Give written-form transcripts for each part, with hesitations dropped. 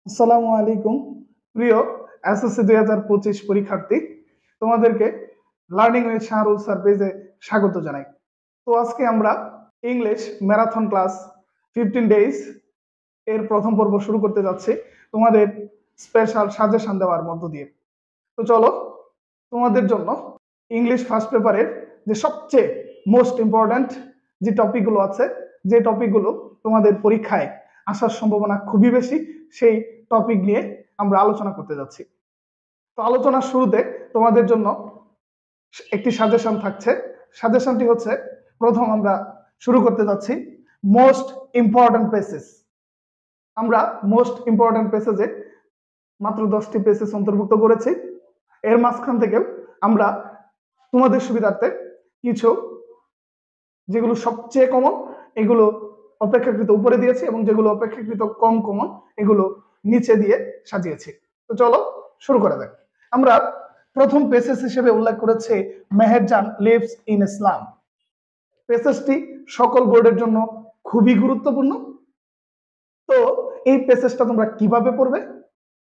আসসালামু আলাইকুম প্রিয় এসএসসি 2025 পরীক্ষার্থী, তোমাদেরকে লার্নিং উইথ শাহরুল স্যার পেজে স্বাগত জানাই। তো আজকে আমরা ইংলিশ ম্যারাথন ক্লাস 15 ডেজ এর প্রথম পর্ব শুরু করতে যাচ্ছি তোমাদের স্পেশাল সাজেশন দেওয়ার মধ্য দিয়ে। তো চলো, তোমাদের জন্য ইংলিশ ফার্স্ট পেপারের যে সবচেয়ে মোস্ট ইম্পর্ট্যান্ট যে টপিকগুলো আছে, যে টপিকগুলো তোমাদের পরীক্ষায় আসার সম্ভাবনা খুবই বেশি, সেই টপিক নিয়ে আমরা আলোচনা করতে যাচ্ছি। তো আলোচনার শুরুতে তোমাদের জন্য একটি সাজেশন থাকছে। সাজেশনটি হচ্ছে, প্রথম আমরা শুরু করতে যাচ্ছি মোস্ট ইম্পর্ট্যান্ট পেসেস। আমরা মোস্ট ইম্পর্ট্যান্ট পেসেজে মাত্র 10টি পেসেস অন্তর্ভুক্ত করেছি। এর মাঝখান থেকেও আমরা তোমাদের সুবিধার্থে কিছু যেগুলো সবচেয়ে কমন এগুলো অপেক্ষাকৃত উপরে দিয়েছি, এবং যেগুলো অপেক্ষাকৃত কম কমন এগুলো নিচে দিয়ে সাজিয়েছি। তো চলো শুরু করা যাক। আমরা প্রথম পেসেজ হিসেবে উল্লেখ করেছি মেহেরজান লিভস ইন ইসলাম। পেসেজটি সকল বোর্ডের জন্য খুবই গুরুত্বপূর্ণ। তো এই পেসেজটা তোমরা কিভাবে পড়বে,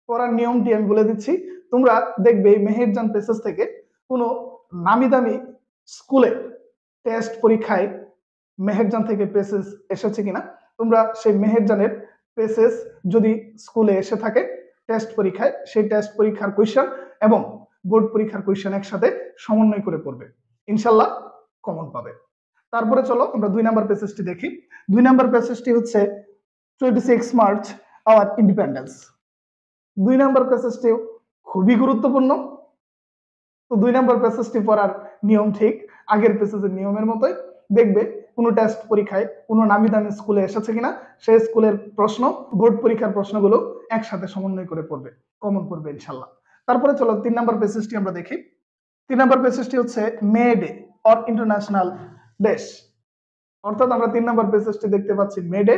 পড়ার নিয়মটি আমি বলে দিচ্ছি। তোমরা দেখবে মেহেরজান পেসেজ থেকে কোনো নামি দামি স্কুলে টেস্ট পরীক্ষায় মেহেরজান থেকে পেসেজ এসেছে কিনা, তোমরা সেই মেহেরজানের পেসেজ যদি স্কুলে এসে থাকে টেস্ট পরীক্ষায়, সেই টেস্ট পরীক্ষার কোয়েশ্চেন এবং বোর্ড পরীক্ষার কোয়েশ্চেন একসাথে সমন্বয় করে পড়বে, ইনশাল্লাহ কমন পাবে। তারপরে চলো আমরা 2 নাম্বার পেসেজটি দেখি। 2 নাম্বার পেসেজটি হচ্ছে 26 মার্চ আওয়ার ইন্ডিপেন্ডেন্স। 2 নাম্বার পেসেজটিও খুবই গুরুত্বপূর্ণ। তো 2 নাম্বার পেসেজটি পড়ার নিয়ম ঠিক আগের পেসেজের নিয়মের মতোই। দেখবে কোনো টেস্ট পরীক্ষায় কোনো নামি দামি স্কুলে এসেছে কিনা, সেই স্কুলের প্রশ্ন বোর্ড পরীক্ষার প্রশ্নগুলো একসাথে সমন্বয় করে পড়বে, কমন পড়বে ইনশাল্লাহ। তারপরে চলো 3 নাম্বার পেসেজটি আমরা দেখি। 3 নাম্বার পেসেজটি হচ্ছে মে ডে অর ইন্টারন্যাশনাল ডেস। অর্থাৎ আমরা 3 নাম্বার পেসেজটি দেখতে পাচ্ছি মে ডে।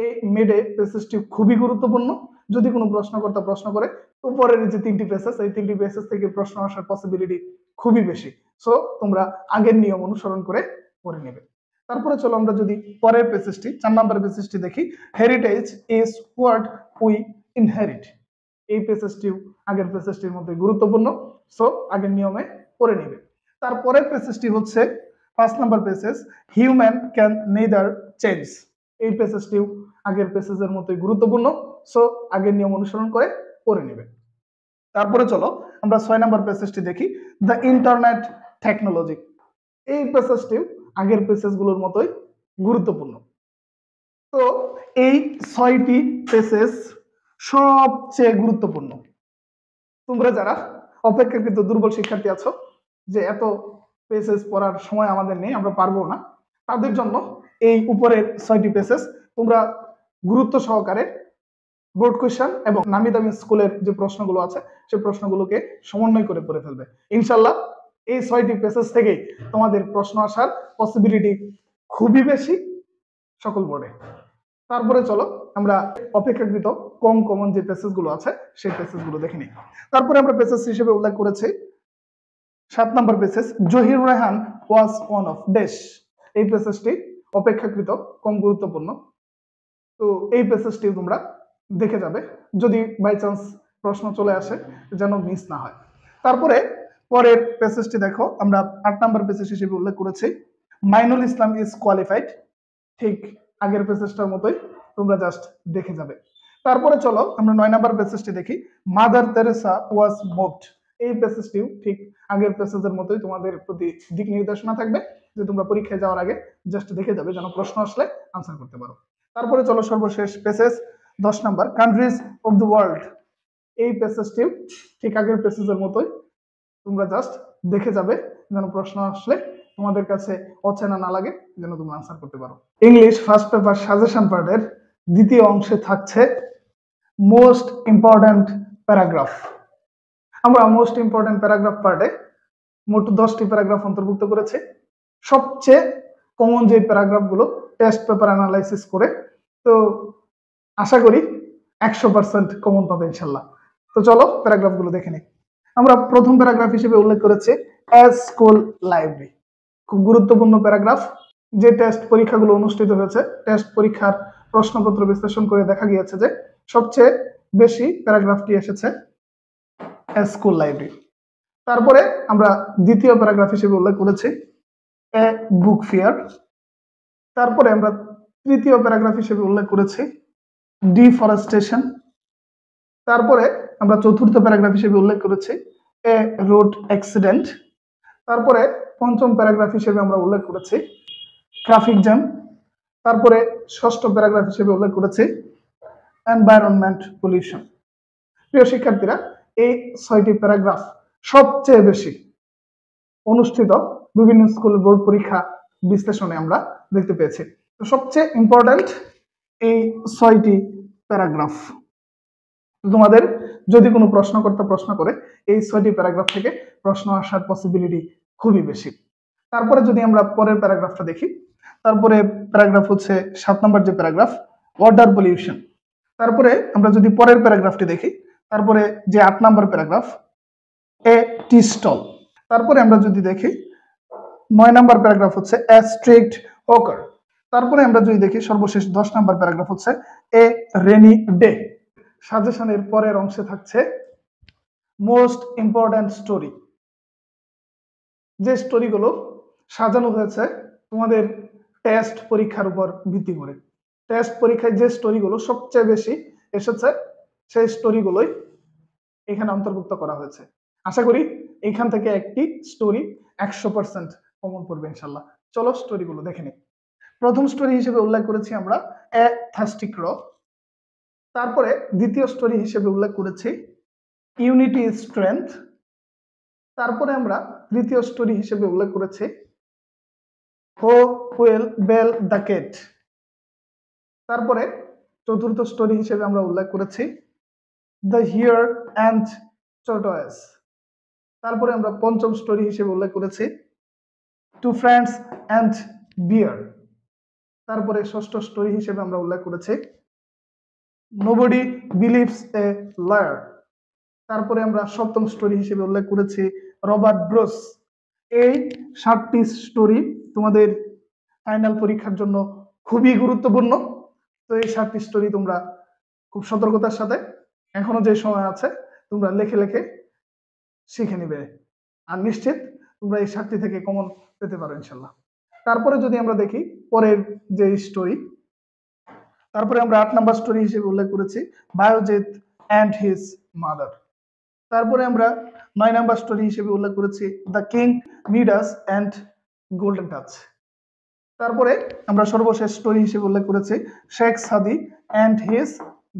এই মে ডে পেসেজটি খুবই গুরুত্বপূর্ণ। যদি কোনো প্রশ্নকর্তা প্রশ্ন করে, উপরের যে 3টি পেসেজ, এই 3টি পেসেজ থেকে প্রশ্ন আসার পসিবিলিটি খুবই বেশি। সো তোমরা আগের নিয়ম অনুসরণ করে পড়ে নেবে। তারপরে চলো আমরা যদি পরের পেসেজটি 4 নাম্বার পেসেজটি দেখি। Heritage is what we inherit. এই পেসেজটিও আগের পেসেজটির মধ্যে গুরুত্বপূর্ণ। সো আগের নিয়মে পড়ে নেবে। তারপরের পেসেজটি হচ্ছে 5 number passage, human can neither change. এই পেসেজটিও আগের পেসেজের মতোই গুরুত্বপূর্ণ। সো আগের নিয়ম অনুসরণ করে পড়ে নেবে। তারপরে চলো আমরা 6 নাম্বার পেসেজটি দেখি, দ্য ইন্টারনেট টেকনোলজি। এই পেসেজটিও আগের পেসেজগুলোর মতোই গুরুত্বপূর্ণ। তো এই 6টি পেসেজ সবচেয়ে গুরুত্বপূর্ণ। তোমরা যারা অপেক্ষাকৃত দুর্বল শিক্ষার্থী আছো, যে এত পেসেজ পড়ার সময় আমাদের নেই, আমরা পারবো না, তাদের জন্য এই উপরের 6টি পেসেজ তোমরা গুরুত্ব সহকারে বোর্ড কোয়েশ্চেন এবং নামি দামি স্কুলের যে প্রশ্নগুলো আছে সেই প্রশ্নগুলোকে সমন্বয় করে পড়ে ফেলবে ইনশাল্লাহ। এই 6টি পেসেজ থেকেই তোমাদের প্রশ্ন আসার পসিবিলিটি খুবই বেশি সকল বোর্ডে। তারপরে চলো আমরা অপেক্ষাকৃত কম কমন যে পেসেজগুলো আছে সেই পেসেজগুলো দেখে নিই। তারপরে আমরা পেসেজ হিসেবে উল্লেখ করেছি 7 number passage, Zahir Raihan was one of dash. এই পেসেজটি অপেক্ষাকৃত কম গুরুত্বপূর্ণ। তো এই পেসেজটি তোমরা দেখে যাবে, যদি বাই চান্স প্রশ্ন চলে আসে যেন মিস না হয়। তারপরে পরের পেসেজটি দেখো, আমরা 8 নাম্বার পেসেজ হিসেবে উল্লেখ করেছি, মাইনুল ইসলাম ইজ কোয়ালিফাইড। ঠিক আগের পেসেজটার মতোই, তোমরা জাস্ট দেখে যাবে। তারপরে চলো আমরা 9 নাম্বার পেসেজটি দেখি, মাদার তেরেসা ওয়াজ মুভড। এই পেসেজটিও ঠিক আগের পেসেজের মতোই তোমাদের প্রতি দিক নির্দেশনা থাকবে, যে তোমরা পরীক্ষায় যাওয়ার আগে জাস্ট দেখে যাবে যেন প্রশ্ন আসলে আনসার করতে পারো। তারপরে চলো সর্বশেষ passage 10 number, countries of the world. এই পেসেজটিও ঠিক আগের পেসেজের মতোই, তোমরা জাস্ট দেখে যাবে যেন প্রশ্ন আসলে তোমাদের কাছে অচেনা না লাগে, যেন তোমরা আনসার করতে পারো। ইংলিশ ফার্স্ট পেপার সাজেশন পার্টের দ্বিতীয় অংশে থাকছে মোস্ট ইম্পর্ট্যান্ট প্যারাগ্রাফ। আমরা মোস্ট ইম্পর্ট্যান্ট প্যারাগ্রাফ পার্টে মোট 10টি প্যারাগ্রাফ অন্তর্ভুক্ত করেছি। সবচেয়ে কমন যে প্যারাগ্রাফগুলো টেস্ট পেপার অ্যানালাইসিস করে, তো আশা করি 100% কমন পাবে ইনশাল্লাহ। তো চলো প্যারাগ্রাফগুলো দেখে নিই। আমরা প্রথম প্যারাগ্রাফ হিসেবে উল্লেখ করেছি অ্যাজ স্কুল লাইব্রেরি। খুব গুরুত্বপূর্ণ প্যারাগ্রাফ। যে টেস্ট পরীক্ষাগুলো অনুষ্ঠিত হয়েছে, টেস্ট পরীক্ষার প্রশ্নপত্র বিশ্লেষণ করে দেখা গিয়েছে যে সবচেয়ে বেশি প্যারাগ্রাফটি এসেছে স্কুল লাইব্রেরি। তারপরে আমরা দ্বিতীয় প্যারাগ্রাফ হিসেবে উল্লেখ করেছি এ বুক ফেয়ার। তারপরে আমরা তৃতীয় প্যারাগ্রাফ হিসেবে উল্লেখ করেছি ডিফরেস্টেশন। তারপরে আমরা চতুর্থ প্যারাগ্রাফ হিসেবে উল্লেখ করেছি এ রোড অ্যাক্সিডেন্ট। তারপরে পঞ্চম প্যারাগ্রাফ হিসেবে আমরা উল্লেখ করেছি ট্রাফিক জ্যাম। তারপরে ষষ্ঠ প্যারাগ্রাফ হিসেবে উল্লেখ করেছি এনভায়রনমেন্ট পলিউশন। প্রিয় শিক্ষার্থীরা, এই 6টি প্যারাগ্রাফ সবচেয়ে বেশি অনুষ্ঠিত বিভিন্ন স্কুল বোর্ড পরীক্ষা বিশ্লেষণে আমরা দেখতে পেয়েছি। তো সবচেয়ে ইম্পর্টেন্ট এই 6টি প্যারাগ্রাফ। তোমাদের যদি কোনো প্রশ্নকর্তা প্রশ্ন করে এই 6টি প্যারাগ্রাফ থেকে প্রশ্ন আসার পসিবিলিটি খুবই বেশি। তারপরে যদি আমরা পরের প্যারাগ্রাফটা দেখি, তারপরে প্যারাগ্রাফ হচ্ছে 7 নম্বর যে প্যারাগ্রাফ ওয়াটার পলিউশন। তারপরে আমরা যদি পরের প্যারাগ্রাফটি দেখি, তারপরে যে 8 নম্বর প্যারাগ্রাফ এ টি স্টল। তারপরে আমরা যদি দেখি 9 নম্বর প্যারাগ্রাফ হচ্ছে এ স্ট্রিক্ট ওকার। তারপরে আমরা যদি দেখি সর্বশেষ 10 নম্বর প্যারাগ্রাফ হচ্ছে এ রেনি ডে। সাজেশনের পরের অংশে থাকছে মোস্ট ইম্পর্টেন্ট স্টোরি, যে স্টোরিগুলো সাজানো হয়েছে তোমাদের টেস্ট পরীক্ষার উপর ভিত্তি করে। টেস্ট পরীক্ষায় যে স্টোরিগুলো সবচেয়ে বেশি এসেছে সেই স্টোরিগুলোই এখানে অন্তর্ভুক্ত করা হয়েছে। আশা করি এখান থেকে একটি স্টোরি 100% কমন পড়বে ইনশাল্লাহ। চলো স্টোরিগুলো দেখে নিই। প্রথম স্টোরি হিসেবে উল্লেখ করেছি আমরা এ থার্স্টি ক্র। তারপরে দ্বিতীয় স্টোরি হিসেবে উল্লেখ করেছি ইউনিটি ইজ স্ট্রেংথ। তারপরে আমরা তৃতীয় স্টোরি হিসেবে উল্লেখ করেছি হো উইল বেল দ্য কেট। তারপরে চতুর্থ স্টোরি হিসেবে আমরা উল্লেখ করেছি দ্য হিয়ার অ্যান্ড টর্টয়েস। তারপরে আমরা পঞ্চম স্টোরি হিসেবে উল্লেখ করেছি টু ফ্রেন্ডস অ্যান্ড বিয়ার। তারপরে ষষ্ঠ স্টোরি হিসেবে আমরা উল্লেখ করেছি নোবডি বিলিভস এ লায়ার। তারপরে আমরা সপ্তম স্টোরি হিসেবে উল্লেখ করেছি রবার্ট ব্রুস। এই 7টি স্টোরি তোমাদের ফাইনাল পরীক্ষার জন্য খুবই গুরুত্বপূর্ণ। তো এই 7টি স্টোরি তোমরা খুব সতর্কতার সাথে এখনো যে সময় আছে তোমরা লেখে লেখে শিখে নিবে, আর নিশ্চিত তোমরা এই 7টি থেকে কমন পেতে পারো ইনশাল্লাহ। তারপরে যদি আমরা দেখি পরের যে স্টোরি, তারপরে আমরা 8 নাম্বার স্টোরি হিসেবে উল্লেখ করেছি বায়োজিৎ অ্যান্ড হিজ মাদার। তারপরে আমরা 9 নাম্বার স্টোরি হিসেবে উল্লেখ করেছি the king Midas and golden touch. তারপরে আমরা সর্বশেষ স্টোরি হিসেবে উল্লেখ করেছি শেখ সাদি and his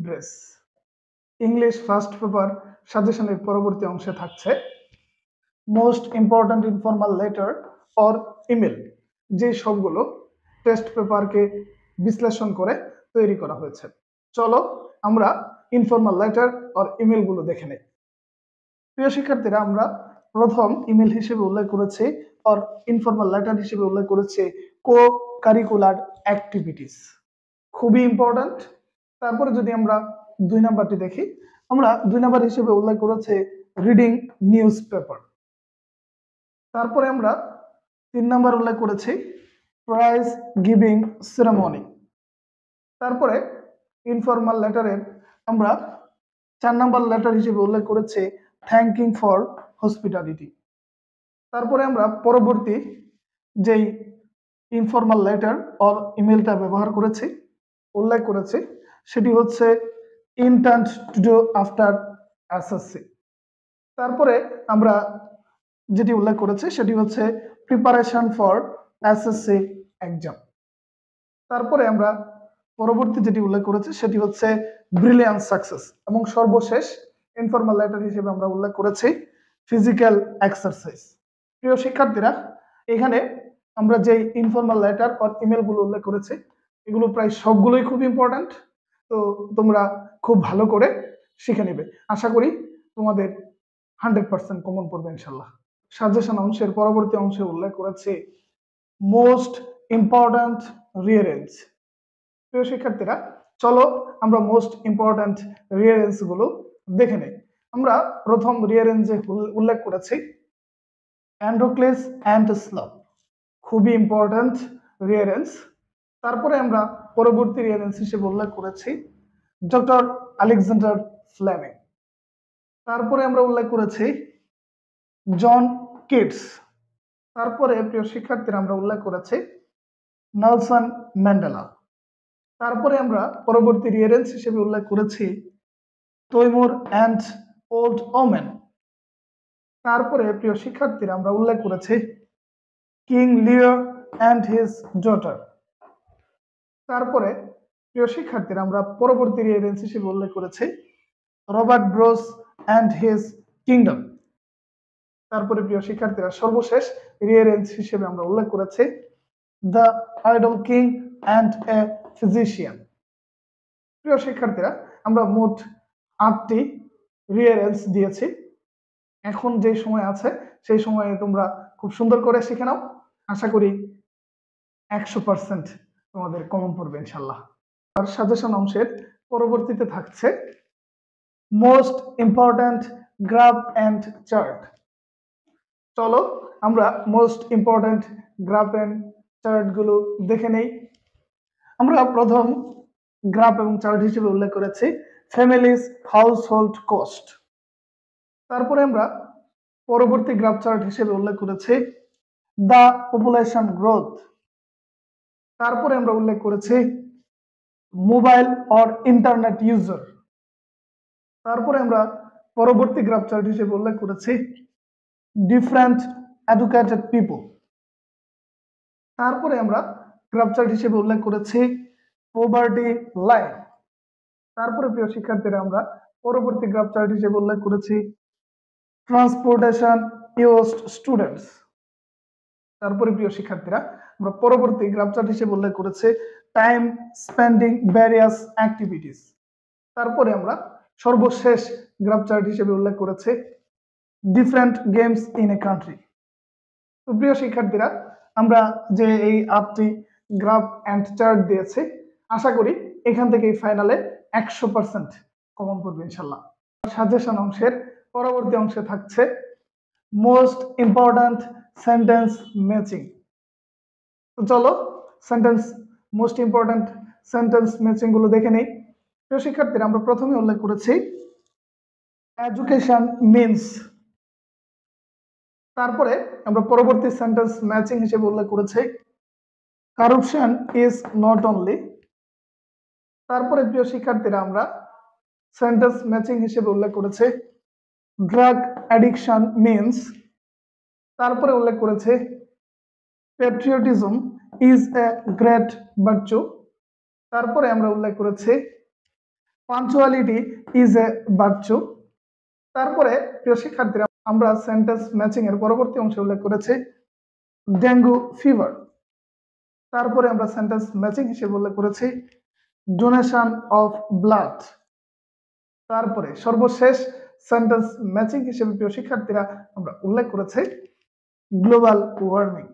dress. English first paper সাজেশনের পরবর্তী অংশে থাকছে most important informal letter or email, যে সবগুলো টেস্ট পেপারকে বিশ্লেষণ করে তৈরি করা হয়েছে। চলো আমরা ইনফর্মাল লেটার অর ইমেলগুলো দেখে নেই। প্রিয় শিক্ষার্থীরা, আমরা প্রথম ইমেল হিসেবে উল্লেখ করেছি অর ইনফর্মাল লেটার হিসেবে উল্লেখ করেছি কো কারিকুলার অ্যাক্টিভিটিস, খুবই ইম্পর্টেন্ট। তারপরে যদি আমরা 2 নাম্বারটি দেখি, আমরা 2 নাম্বার হিসেবে উল্লেখ করেছি রিডিং নিউজ পেপার। তারপরে আমরা 3 নাম্বার উল্লেখ করেছি প্রাইজ গিভিং সেরেমনি। তারপরে ইনফর্মাল লেটারের আমরা 4 নাম্বার লেটার হিসেবে উল্লেখ করেছি থ্যাঙ্কিং ফর হসপিটালিটি। তারপরে আমরা পরবর্তী যেই ইনফর্মাল লেটার অর ইমেলটা ব্যবহার করেছি উল্লেখ করেছি সেটি হচ্ছে intent to do after SSC. তারপরে আমরা যেটি উল্লেখ করেছি সেটি হচ্ছে প্রিপারেশন ফর এসএসসি এক্সাম। তারপরে আমরা পরবর্তী যেটি উল্লেখ করেছি সেটি হচ্ছে ব্রিলিয়ান্ট সাকসেস, এবং সর্বশেষ ইনফর্মাল লেটার হিসেবে আমরা উল্লেখ করেছি ফিজিক্যাল এক্সারসাইজ। প্রিয় শিক্ষার্থীরা, এখানে আমরা যে ইনফর্মাল লেটার অর ইমেলগুলো উল্লেখ করেছি এগুলো প্রায় সবগুলোই খুব ইম্পর্টেন্ট। তো তোমরা খুব ভালো করে শিখে নেবে। আশা করি তোমাদের 100% কমন পড়বে ইনশাল্লাহ। সাজেশন অংশের পরবর্তী অংশে উল্লেখ করেছি মোস্ট ইম্পর্টেন্ট রিয়ারেঞ্জ। প্রিয় শিক্ষার্থীরা, চলো আমরা মোস্ট ইম্পর্টেন্ট রিয়ারেঞ্জ গুলো দেখে নেই। আমরা প্রথম রিয়ারেঞ্জে উল্লেখ করেছি অ্যান্ড্রোক্লিস অ্যান্ড স্লপ, খুবই ইম্পর্টেন্ট রিয়ারেঞ্জ। তারপরে আমরা পরবর্তী রিয়ারেঞ্জ হিসেবে উল্লেখ করেছি ডক্টর আলেকজান্ডার ফ্লেমিং। তারপরে আমরা উল্লেখ করেছি জন কিটস। তারপরে প্রিয় শিক্ষার্থীরা আমরা উল্লেখ করেছি নেলসন ম্যান্ডেলা। তারপরে আমরা পরবর্তী রিয়ারেন্স হিসেবে উল্লেখ করেছি তৈমুর অ্যান্ড ওল্ড ওমেন। তারপরে প্রিয় শিক্ষার্থীরা আমরা উল্লেখ করেছি king Leo and his daughter. তারপরে প্রিয় শিক্ষার্থীরা আমরা পরবর্তী রিয়ারেন্স হিসেবে উল্লেখ করেছি Robert bros and his kingdom. তারপরে প্রিয় শিক্ষার্থীরা সর্বশেষ রিয়ারেন্স হিসেবে আমরা উল্লেখ করেছি the idol king and a physician. প্রিয় শিক্ষার্থীরা আমরা মোট 8টি রিয়ারেন্স দিয়েছি। এখন যে সময় আছে সেই সময়ে তোমরা খুব সুন্দর করে শিখে নাও। আশা করি 100% তোমাদের কমন পড়বে ইনশাল্লাহ। আর সাজেশন অংশের পরবর্তীতে থাকছে most important graph and chart. চলো আমরা most important graph and chart গুলো দেখে নেই। আমরা প্রথম গ্রাফ এবং চার্ট হিসেবে উল্লেখ করেছি ফ্যামিলিজ হাউসহোল্ড কস্ট। তারপরে আমরা পরবর্তী গ্রাফ চার্ট হিসেবে উল্লেখ করেছি দ্য পপুলেশন গ্রোথ। তারপরে আমরা উল্লেখ করেছি মোবাইল অর ইন্টারনেট ইউজার। তারপরে আমরা পরবর্তী গ্রাফ চার্ট হিসেবে উল্লেখ করেছি ডিফারেন্ট এডুকেটেড পিপল। তারপরে আমরা গ্রাফ চার্ট হিসেবে উল্লেখ করেছি পভার্টি লাইন। তারপরে প্রিয় শিক্ষার্থীরা আমরা পরবর্তী গ্রাফ চার্ট হিসেবে উল্লেখ করেছি ট্রান্সপোর্টেশন ইউজড স্টুডেন্টস। তারপরে প্রিয় শিক্ষার্থীরা আমরা পরবর্তী গ্রাফ চার্ট হিসেবে উল্লেখ করেছি টাইম স্পেন্ডিং ভ্যারিয়াস অ্যাক্টিভিটিস। তারপরে আমরা সর্বশেষ গ্রাফ চার্ট হিসেবে উল্লেখ করেছি different games in a country. তো প্রিয় শিক্ষার্থীরা আমরা যে এই 8টি গ্রাফ অ্যান্ড চার্ট দিয়েছি, আশা করি এখান থেকে ফাইনালে 100% কমন পড়বে ইনশাল্লাহ। সাজেশন অংশের পরবর্তী অংশে থাকছে মোস্ট ইম্পর্ট্যান্ট সেন্টেন্স ম্যাচিং। তো চলো মোস্ট ইম্পর্ট্যান্ট সেন্টেন্স ম্যাচিং গুলো দেখে নেই। প্রিয় শিক্ষার্থীরা আমরা প্রথমে উল্লেখ করেছি এডুকেশন মিন্স। তারপরে আমরা পরবর্তী সেন্টেন্স ম্যাচিং হিসেবে উল্লেখ করেছি কারাপশন ইজ নট অনলি। তারপরে প্রিয় শিক্ষার্থীরা আমরা সেন্টেন্স ম্যাচিং হিসেবে উল্লেখ করেছি ড্রাগ অ্যাডিকশন মিন্স। তারপরে উল্লেখ করেছে patriotism is a great virtue. তারপরে আমরা উল্লেখ করেছি পাঞ্চুয়ালিটি ইজ এ ভার্চু। তারপরে প্রিয় শিক্ষার্থীরা আমরা সেন্টেন্স ম্যাচিং এর পরবর্তী অংশে উল্লেখ করেছি ডেঙ্গু ফিভার। তারপরে আমরা সেন্টেন্স ম্যাচিং হিসেবে উল্লেখ করেছি ডোনেশন অফ ব্লাড। তারপরে সর্বশেষ সেন্টেন্স ম্যাচিং হিসেবে প্রিয় শিক্ষার্থীরা আমরা উল্লেখ করেছি গ্লোবাল ওয়ার্মিং।